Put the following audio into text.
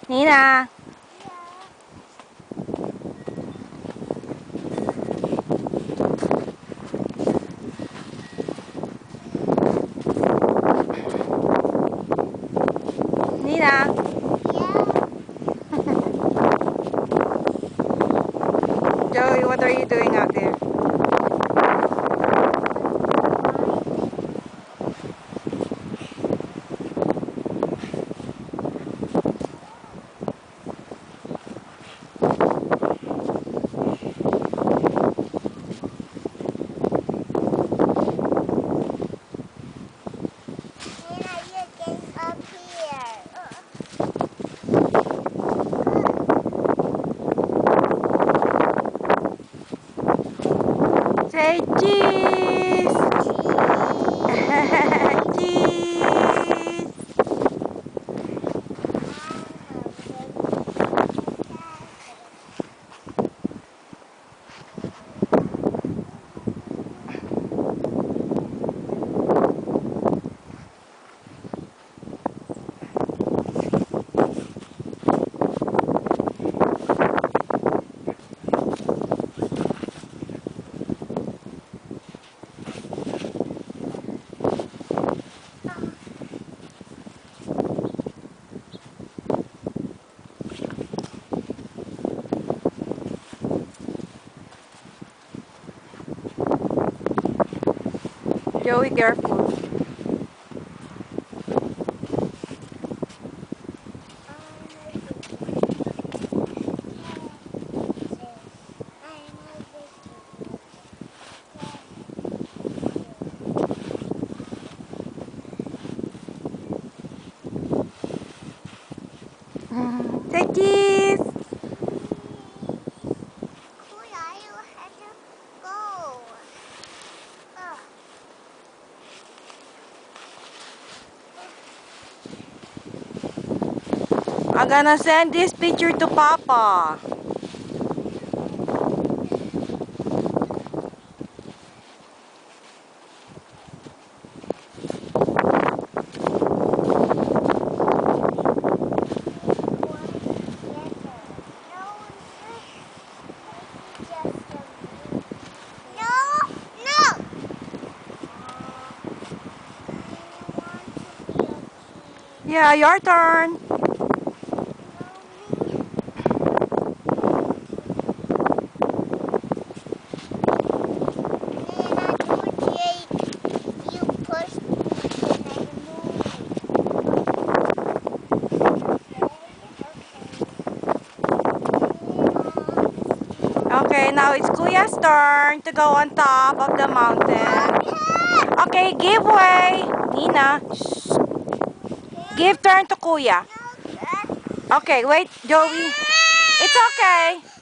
Nina. Nina. Joey, what are you doing out there? Say cheese! Cheese! Joey, careful. Say cheese! I'm gonna send this picture to Papa. Yeah, your turn. Okay, now it's Kuya's turn to go on top of the mountain. Okay, give way. Nina. Shh. Give turn to Kuya. Okay, wait, Joey. It's okay.